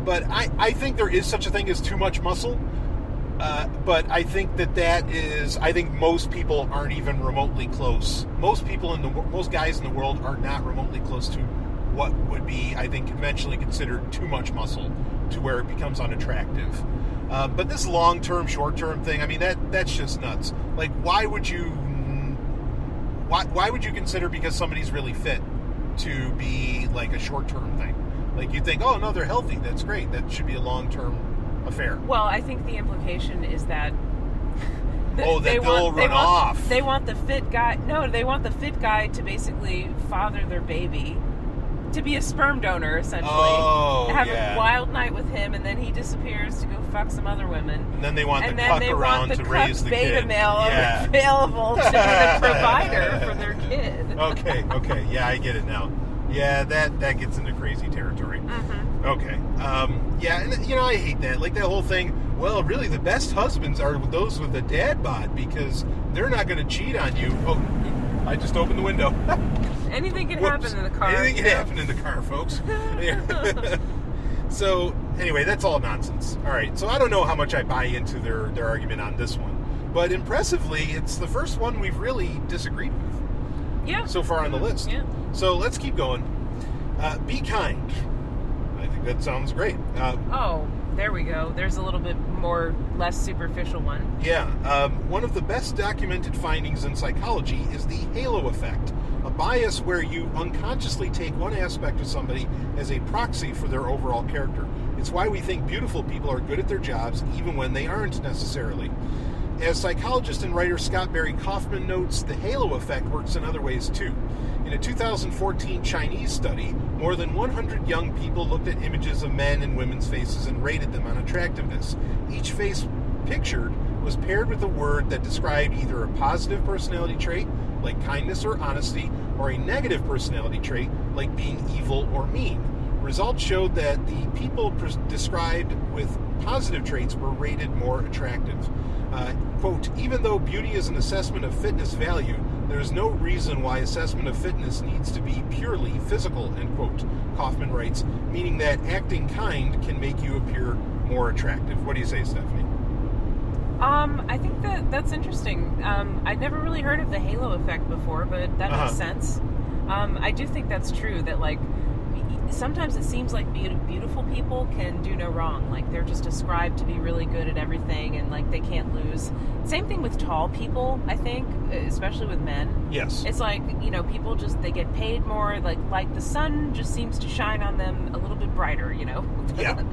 A: But I think there is such a thing as too much muscle. But I think I think most people aren't even remotely close. Most guys in the world are not remotely close to what would be, I think, conventionally considered too much muscle to where it becomes unattractive. But this long-term, short-term thing, that's just nuts. Like, why would you consider because somebody's really fit to be like a short-term thing? Like, you think, oh no, they're healthy, that's great, that should be a long-term affair.
B: Well, I think the implication is that
A: they'll run off.
B: They want the fit guy. No, they want the fit guy to basically father their baby, to be a sperm donor, essentially.
A: Oh,
B: have
A: yeah.
B: a wild night with him, and then he disappears to go fuck some other women.
A: And then they want
B: and
A: the
B: then
A: cuck
B: they
A: around
B: want
A: to raise the
B: beta
A: kid.
B: male
A: Yeah.
B: available to be the provider for their kid.
A: Okay, yeah, I get it now. Yeah, that gets into crazy territory.
B: Mm-hmm.
A: Okay, yeah, and I hate that. Like, that whole thing, well, really, the best husbands are those with a dad bod because they're not going to cheat on you. Oh, I just opened the window.
B: Anything can
A: Whoops.
B: happen in the car.
A: Anything can happen in the car, folks. Yeah. So, anyway, that's all nonsense. All right, so I don't know how much I buy into their argument on this one. But impressively, it's the first one we've really disagreed with.
B: Yeah.
A: So far on the list.
B: Yeah.
A: So let's keep going. Be kind. I think that sounds great.
B: There we go. There's a little bit less superficial one.
A: Yeah. One of the best documented findings in psychology is the halo effect, a bias where you unconsciously take one aspect of somebody as a proxy for their overall character. It's why we think beautiful people are good at their jobs, even when they aren't necessarily. As psychologist and writer Scott Barry Kaufman notes, the halo effect works in other ways too. In a 2014 Chinese study, more than 100 young people looked at images of men and women's faces and rated them on attractiveness. Each face pictured was paired with a word that described either a positive personality trait, like kindness or honesty, or a negative personality trait, like being evil or mean. Results showed that the people described with positive traits were rated more attractive. Quote, even though beauty is an assessment of fitness value, there is no reason why assessment of fitness needs to be purely physical, end quote, Kaufman writes, meaning that acting kind can make you appear more attractive. What do you say, Stephanie?
B: I think that's interesting. I'd never really heard of the halo effect before, but that makes sense. I do think that's true, that, like, sometimes it seems like beautiful people can do no wrong. Like, they're just ascribed to be really good at everything, and, like, they can't lose. Same thing with tall people, I think, especially with men.
A: Yes.
B: It's like, you know, people just, they get paid more, like the sun just seems to shine on them a little bit brighter, you know?
A: Yeah.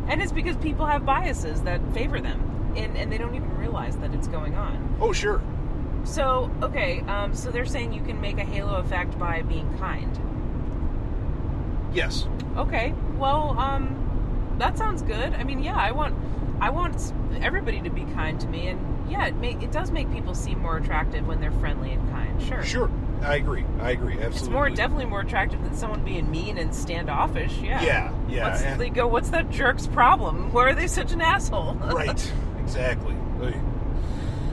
B: And it's because people have biases that favor them, and they don't even realize that it's going on.
A: Oh, sure.
B: So, okay, so they're saying you can make a halo effect by being kind.
A: Yes.
B: Okay, well, that sounds good. I mean, yeah, I want everybody to be kind to me, and yeah, it does make people seem more attractive when they're friendly and kind. Sure.
A: Sure. I agree. Absolutely.
B: It's definitely more attractive than someone being mean and standoffish. Yeah.
A: Yeah.
B: They go, what's that jerk's problem? Why are they such an asshole?
A: Right. Exactly.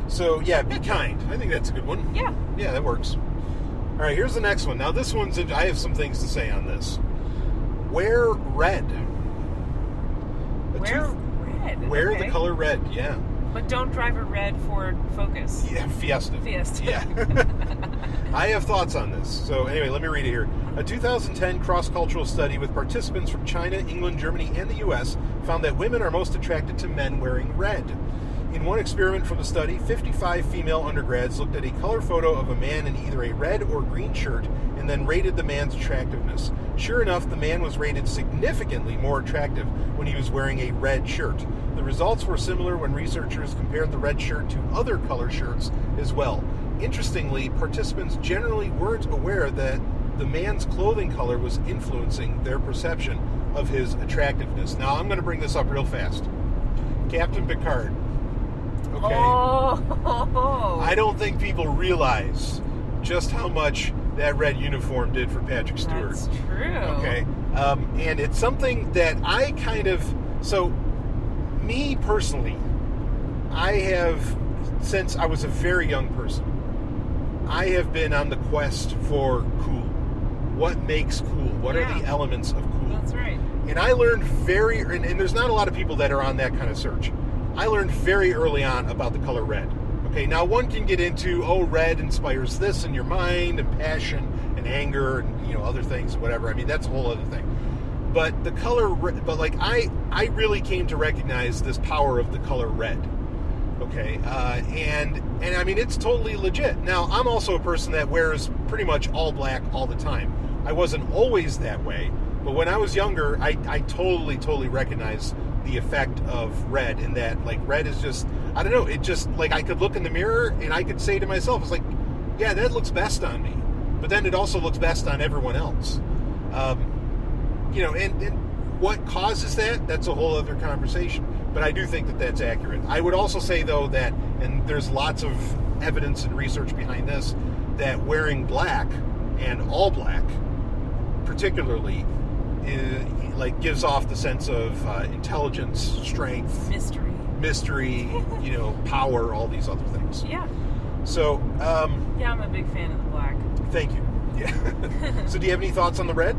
A: So, yeah, be kind. I think that's a good one.
B: Yeah.
A: Yeah, that works. All right, here's the next one. Now, this one's... I have some things to say on this. Wear red. Wear
B: okay.
A: the color red, yeah.
B: But don't drive a red Ford Focus.
A: Yeah, Fiesta.
B: Yeah.
A: I have thoughts on this. So anyway, let me read it here. A 2010 cross-cultural study with participants from China, England, Germany, and the U.S. found that women are most attracted to men wearing red. In one experiment from the study, 55 female undergrads looked at a color photo of a man in either a red or green shirt and then rated the man's attractiveness. Sure enough, the man was rated significantly more attractive when he was wearing a red shirt. The results were similar when researchers compared the red shirt to other color shirts as well. Interestingly, participants generally weren't aware that the man's clothing color was influencing their perception of his attractiveness. Now, I'm going to bring this up real fast. Captain Picard. Okay.
B: Oh.
A: I don't think people realize just how much that red uniform did for Patrick Stewart.
B: That's true.
A: Okay. And it's something that I kind of... So, me personally, I have, since I was a very young person, I have been on the quest for cool. What makes cool? What are the elements of cool?
B: That's right.
A: And I learned and there's not a lot of people that are on that kind of search. I learned very early on about the color red. Okay, now one can get into, red inspires this in your mind, and passion, and anger, and, other things, whatever. I mean, that's a whole other thing. But the color red, I really came to recognize this power of the color red. Okay, and I mean, it's totally legit. Now, I'm also a person that wears pretty much all black all the time. I wasn't always that way, but when I was younger, I totally recognized the effect of red, in that, like, red is just, I don't know, it just, like, I could look in the mirror and I could say to myself, it's like, yeah, that looks best on me, but then it also looks best on everyone else. And what causes that, that's a whole other conversation, but I do think that that's accurate. I would also say, though, that, and there's lots of evidence and research behind this, that wearing black, and all black, particularly, gives off the sense of intelligence, strength, mystery, power, all these other things.
B: Yeah.
A: So,
B: yeah, I'm a big fan of the black.
A: Thank you. Yeah. So, do you have any thoughts on the red?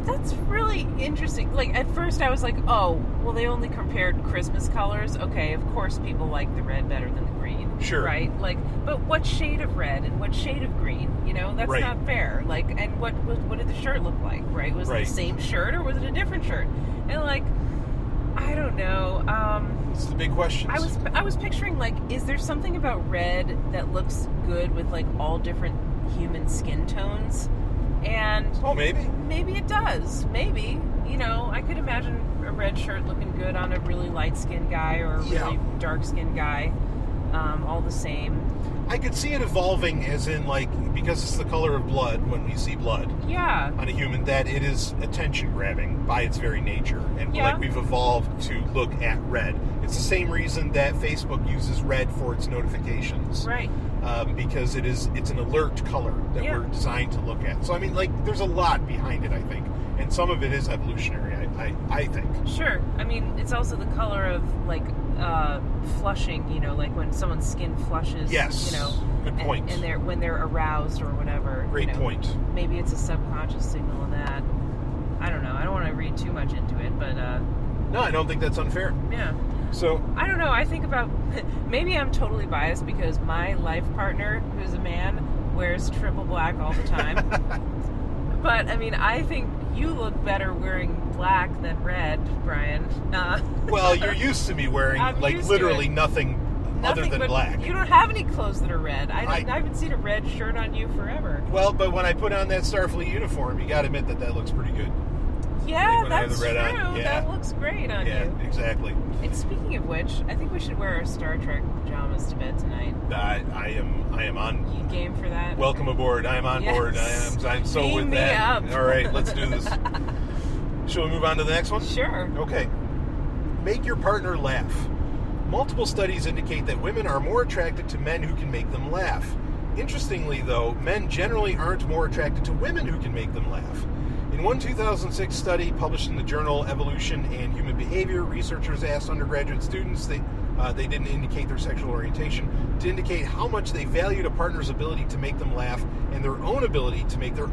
B: That's really interesting. Like, at first I was like, oh, well, they only compared Christmas colors. Okay, of course people like the red better than the green.
A: Sure.
B: Right? Like, but what shade of red and what shade of green? That's
A: right.
B: not fair. Like, and what did the shirt look like, right? Was it the same shirt or was it a different shirt? And, like, I don't know.
A: It's the big question.
B: I was picturing, like, is there something about red that looks good with, like, all different human skin tones? And maybe it does. Maybe. I could imagine a red shirt looking good on a really light-skinned guy or a really dark-skinned guy. All the same.
A: I could see it evolving, as in, like, because it's the color of blood, when we see blood on a human, that it is attention-grabbing by its very nature. And, we've evolved to look at red. It's the same reason that Facebook uses red for its notifications.
B: Right.
A: Because it's an alert color that we're designed to look at. So, I mean, like, there's a lot behind it, I think. And some of it is evolutionary. I think.
B: Sure. I mean, it's also the color of, like, flushing, you know, like when someone's skin flushes.
A: Yes.
B: You know.
A: Good point.
B: And when they're aroused or whatever.
A: Great point.
B: Maybe it's a subconscious signal in that. I don't know. I don't want to read too much into it, but...
A: No, I don't think that's unfair.
B: Yeah.
A: So...
B: I don't know. I think about... Maybe I'm totally biased because my life partner, who's a man, wears triple black all the time. But, I mean, I think you look better wearing black than red, Brian.
A: Well, you're used to me wearing, like, literally nothing other than black.
B: You don't have any clothes that are red. I haven't seen a red shirt on you forever.
A: Well, but when I put on that Starfleet uniform, you got to admit that looks pretty good.
B: Yeah,
A: like
B: that's true.
A: Yeah.
B: That looks great on you.
A: Yeah, exactly.
B: And speaking of which, I think we should wear our Star Trek pajamas to bed tonight.
A: I am on.
B: You game for that?
A: Welcome aboard. I am on board. I'm so
B: Beam
A: with
B: me
A: that.
B: up.
A: All right, let's do this. Shall we move on to the next one?
B: Sure.
A: Okay. Make your partner laugh. Multiple studies indicate that women are more attracted to men who can make them laugh. Interestingly, though, men generally aren't more attracted to women who can make them laugh. In one 2006 study published in the journal Evolution and Human Behavior, researchers asked undergraduate students, they didn't indicate their sexual orientation, to indicate how much they valued a partner's ability to make them laugh and their own ability to make their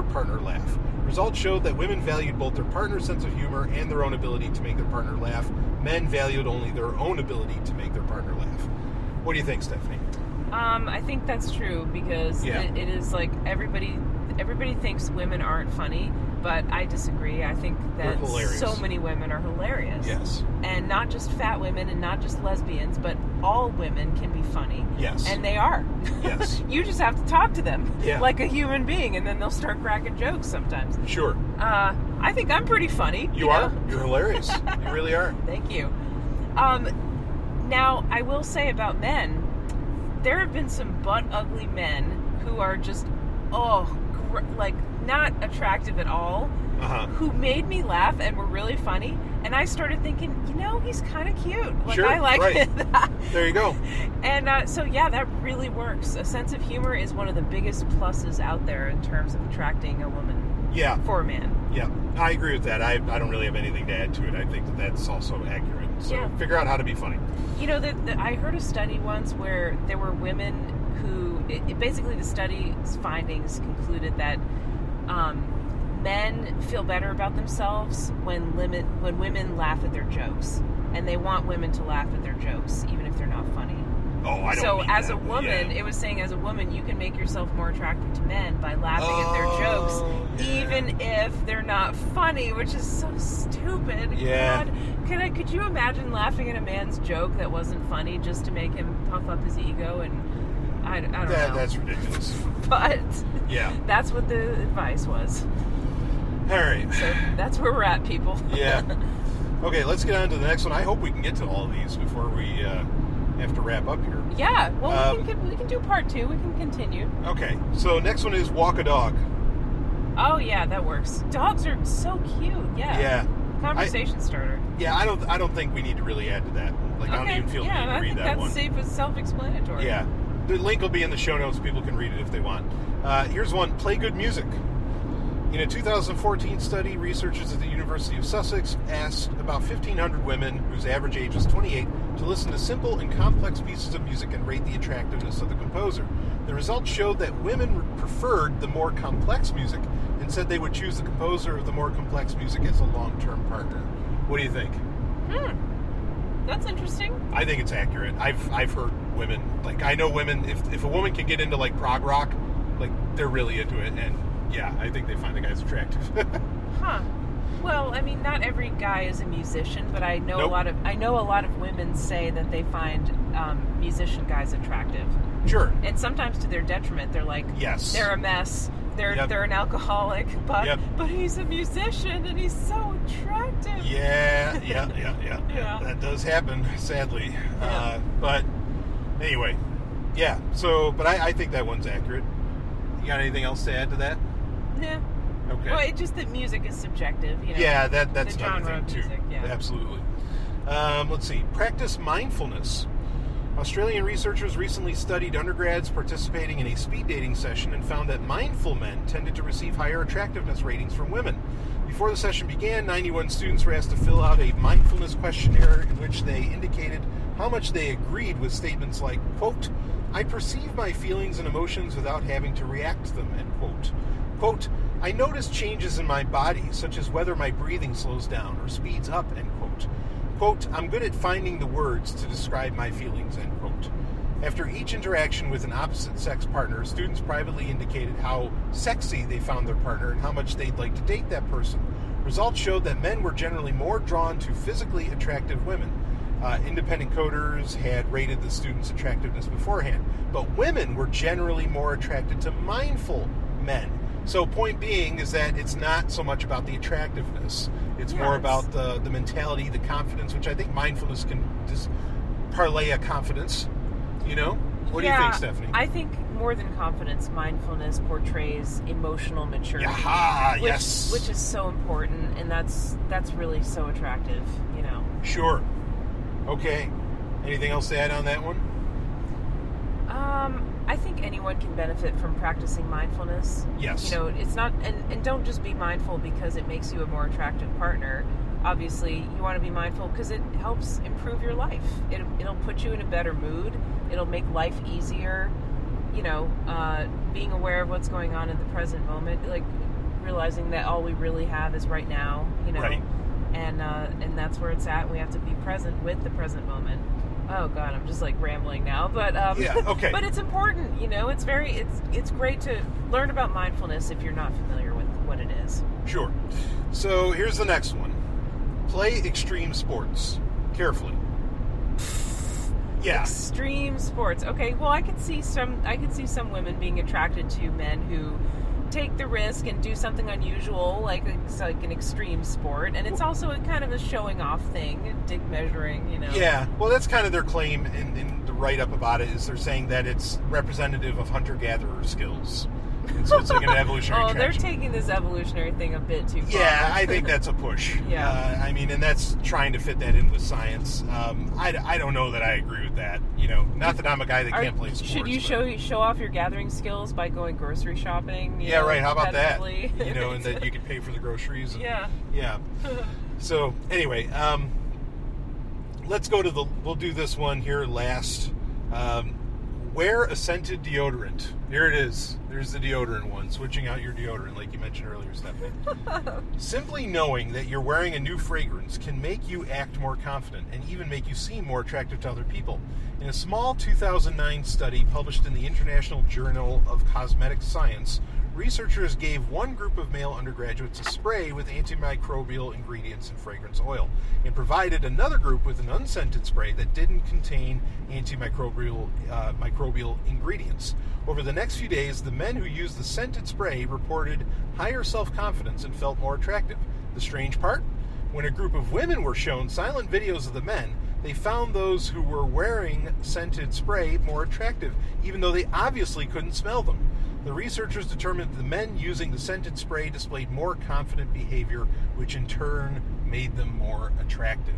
A: partner laugh. Results showed that women valued both their partner's sense of humor and their own ability to make their partner laugh. Men valued only their own ability to make their partner laugh. What do you think, Stephanie?
B: I think that's true because it is like everybody thinks women aren't funny, but I disagree. I think that so many women are hilarious.
A: Yes.
B: And not just fat women and not just lesbians, but all women can be funny.
A: Yes.
B: And they are.
A: Yes.
B: You just have to talk to them like a human being, and then they'll start cracking jokes sometimes.
A: Sure.
B: I think I'm pretty funny.
A: You are. You're hilarious. You really are.
B: Thank you. Now, I will say about men, there have been some butt-ugly men who are just, like, not attractive at all, who made me laugh and were really funny, and I started thinking, he's kind of cute. Like,
A: sure,
B: I like
A: that. There you go.
B: And so, yeah, that really works. A sense of humor is one of the biggest pluses out there in terms of attracting a woman for a man.
A: Yeah, I agree with that. I don't really have anything to add to it. I think that's also accurate. So figure out how to be funny.
B: I heard a study once where there were women who, basically the study's findings concluded that men feel better about themselves when women laugh at their jokes, and they want women to laugh at their jokes even if they're not funny.
A: Oh, I don't.
B: So as
A: that,
B: a woman, it was saying as a woman, you can make yourself more attractive to men by laughing at their jokes, even if they're not funny, which is so stupid.
A: Yeah.
B: God, could you imagine laughing at a man's joke that wasn't funny just to make him puff up his ego? And I don't know.
A: That's ridiculous.
B: But that's what the advice was.
A: All right.
B: So that's where we're at, people.
A: Yeah. Okay, let's get on to the next one. I hope we can get to all of these before we have to wrap up here.
B: Yeah. Well, we can do part 2. We can continue.
A: Okay. So next one is walk a dog.
B: Oh yeah, that works. Dogs are so cute. Yeah.
A: Yeah.
B: Conversation starter.
A: Yeah, I don't think we need to really add to that. Like, I don't even feel the need to read that one.
B: I think that's self-explanatory.
A: Yeah. The link will be in the show notes. People can read it if they want. Here's one. Play good music. In a 2014 study, researchers at the University of Sussex asked about 1,500 women, whose average age was 28, to listen to simple and complex pieces of music and rate the attractiveness of the composer. The results showed that women preferred the more complex music and said they would choose the composer of the more complex music as a long-term partner. What do you think?
B: That's interesting.
A: I think it's accurate. I've heard women, like, I know women, if a woman can get into, like, prog rock, like, they're really into it, and yeah, I think they find the guys attractive.
B: Well, I mean, not every guy is a musician, but I know a lot of women say that they find musician guys attractive.
A: Sure.
B: And sometimes to their detriment. They're like, they're a mess. They're an alcoholic, but he's a musician and he's so attractive.
A: Yeah. That does happen, sadly.
B: Yeah.
A: But anyway, yeah. So, but I think that one's accurate. You got anything else to add to that?
B: Yeah.
A: Okay.
B: Well, it's just that music is subjective.
A: Yeah, that's
B: the
A: another
B: genre
A: thing
B: of
A: too.
B: music, yeah.
A: Absolutely. Let's see. Practice mindfulness. Australian researchers recently studied undergrads participating in a speed dating session and found that mindful men tended to receive higher attractiveness ratings from women. Before the session began, 91 students were asked to fill out a mindfulness questionnaire in which they indicated how much they agreed with statements like, quote, I perceive my feelings and emotions without having to react to them, end quote. Quote, I notice changes in my body, such as whether my breathing slows down or speeds up, end quote. Quote, I'm good at finding the words to describe my feelings, end quote. After each interaction with an opposite-sex partner, students privately indicated how sexy they found their partner and how much they'd like to date that person. Results showed that men were generally more drawn to physically attractive women. Independent coders had rated the students' attractiveness beforehand, but women were generally more attracted to mindful men. So point being is that it's not so much about the attractiveness. It's more about the mentality, the confidence, which I think mindfulness can just parlay a confidence. You know? What do you think, Stephanie?
B: I think more than confidence, mindfulness portrays emotional maturity. Which is so important, and that's really so attractive, you know.
A: Sure. Okay. Anything else to add on that one?
B: I think anyone can benefit from practicing mindfulness.
A: Yes.
B: You know, it's not, and don't just be mindful because it makes you a more attractive partner. Obviously, you want to be mindful because it helps improve your life. It'll put you in a better mood. It'll make life easier. You know, being aware of what's going on in the present moment, like realizing that all we really have is right now. You know,
A: right.
B: And that's where it's at. We have to be present with the present moment. Oh God, I'm just like rambling now, but
A: okay.
B: But it's important. You know, it's great to learn about mindfulness if you're not familiar with what it is.
A: Sure. So here's the next one. Play extreme sports carefully. Yeah.
B: Extreme sports. Okay. Well, I could see some women being attracted to men who take the risk and do something unusual, like an extreme sport, and it's also a kind of a showing off thing, dick measuring, you know. Yeah.
A: Well, that's kind of their claim in the write up about it. Is they're saying that it's representative of hunter gatherer skills. And so it's like an evolutionary
B: Oh, they're taking this evolutionary thing a bit too far.
A: Yeah, I think that's a push.
B: Yeah.
A: I mean, and that's trying to fit that in with science. I don't know that I agree with that. You know, not that I'm a guy that can't play sports.
B: Should you show off your gathering skills by going grocery shopping?
A: Yeah, right. How about that? You know, and that you can pay for the groceries. And,
B: yeah.
A: So, anyway, let's go to we'll do this one here last. Wear a scented deodorant. Here it is. There's the deodorant one. Switching out your deodorant, like you mentioned earlier, Stephanie. Simply knowing that you're wearing a new fragrance can make you act more confident and even make you seem more attractive to other people. In a small 2009 study published in the International Journal of Cosmetic Science, researchers gave one group of male undergraduates a spray with antimicrobial ingredients and fragrance oil, and provided another group with an unscented spray that didn't contain antimicrobial microbial ingredients. Over the next few days, the men who used the scented spray reported higher self-confidence and felt more attractive. The strange part? When a group of women were shown silent videos of the men, they found those who were wearing scented spray more attractive, even though they obviously couldn't smell them. The researchers determined that the men using the scented spray displayed more confident behavior, which in turn made them more attractive.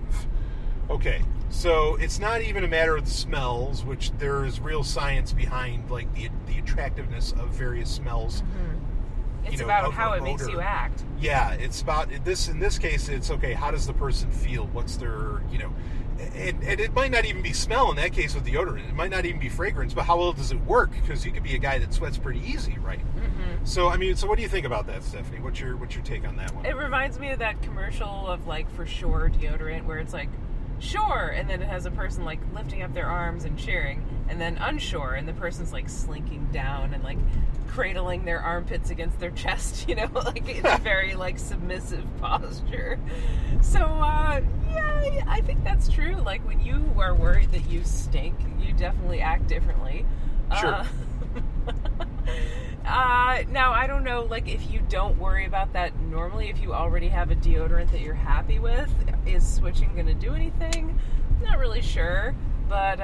A: Okay, so it's not even a matter of the smells, which there is real science behind, like the attractiveness of various smells.
B: Mm-hmm. It's about how it makes you act.
A: Yeah, it's about this. In this case, it's okay. How does the person feel? What's their, and it might not even be smell in that case with deodorant. It might not even be fragrance, but how well does it work? Because you could be a guy that sweats pretty easy, right? Mm-hmm. So, so what do you think about that, Stephanie? What's your take on that one?
B: It reminds me of that commercial of, like, For Sure deodorant, where it's like, sure, and then it has a person, like, lifting up their arms and cheering, and then unsure, and the person's, like, slinking down and, like, cradling their armpits against their chest, like, it's a very, like, submissive posture. So, yeah, I think that's true. Like, when you are worried that you stink, you definitely act differently.
A: Sure.
B: Now, I don't know, like, if you don't worry about that normally, if you already have a deodorant that you're happy with, is switching going to do anything? I'm not really sure. but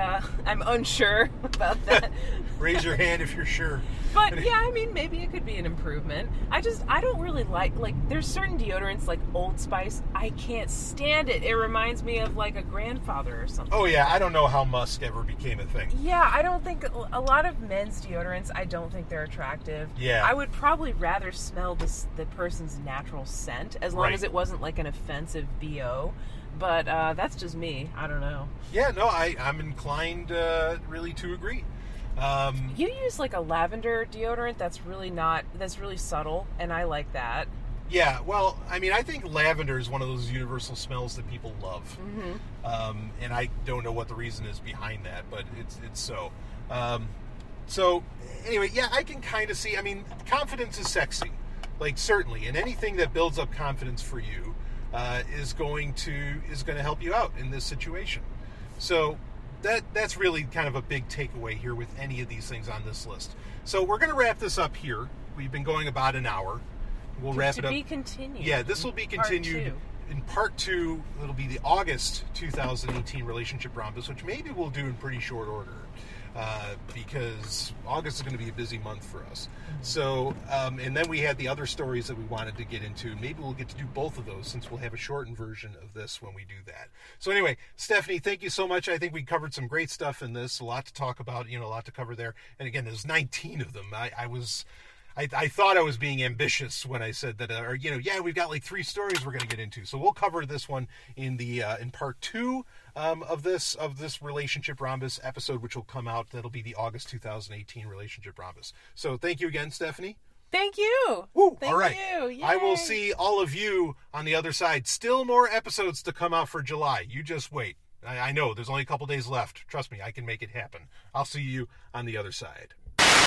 B: I'm unsure about that.
A: Raise your hand if you're sure.
B: But yeah, I mean, maybe it could be an improvement. I don't really like, there's certain deodorants like Old Spice. I can't stand it. It reminds me of like a grandfather or something.
A: Oh yeah, I don't know how musk ever became a thing.
B: Yeah, I don't think, a lot of men's deodorants, I don't think they're attractive.
A: Yeah.
B: I would probably rather smell the person's natural scent, as long as it wasn't like an offensive BO. But that's just me. I don't know.
A: Yeah, no, I'm inclined really to agree.
B: You use like a lavender deodorant that's really subtle, and I like that.
A: Yeah, well, I mean, I think lavender is one of those universal smells that people love.
B: Mm-hmm.
A: And I don't know what the reason is behind that, but it's so. So, anyway, yeah, I can kind of see, I mean, confidence is sexy. Like, certainly, and anything that builds up confidence for you is going to help you out in this situation. So that's really kind of a big takeaway here with any of these things on this list. So we're going to wrap this up here. We've been going about an hour. We'll wrap it up.
B: To be continued.
A: Yeah, this will be continued in part 2. It'll be the August 2018 Relationship Rhombus, which maybe we'll do in pretty short order. Because August is going to be a busy month for us. So, and then we had the other stories that we wanted to get into. Maybe we'll get to do both of those, since we'll have a shortened version of this when we do that. So anyway, Stephanie, thank you so much. I think we covered some great stuff in this. A lot to talk about, a lot to cover there. And again, there's 19 of them. I thought I was being ambitious when I said that, we've got like 3 stories we're going to get into. So we'll cover this one in part 2 of this Relationship Rhombus episode, which will come out. That'll be the August 2018 Relationship Rhombus. So thank you again, Stephanie.
B: Thank you.
A: Woo,
B: Thank
A: all right.
B: you. Yay.
A: I will see all of you on the other side. Still more episodes to come out for July. You just wait. I know there's only a couple days left. Trust me, I can make it happen. I'll see you on the other side.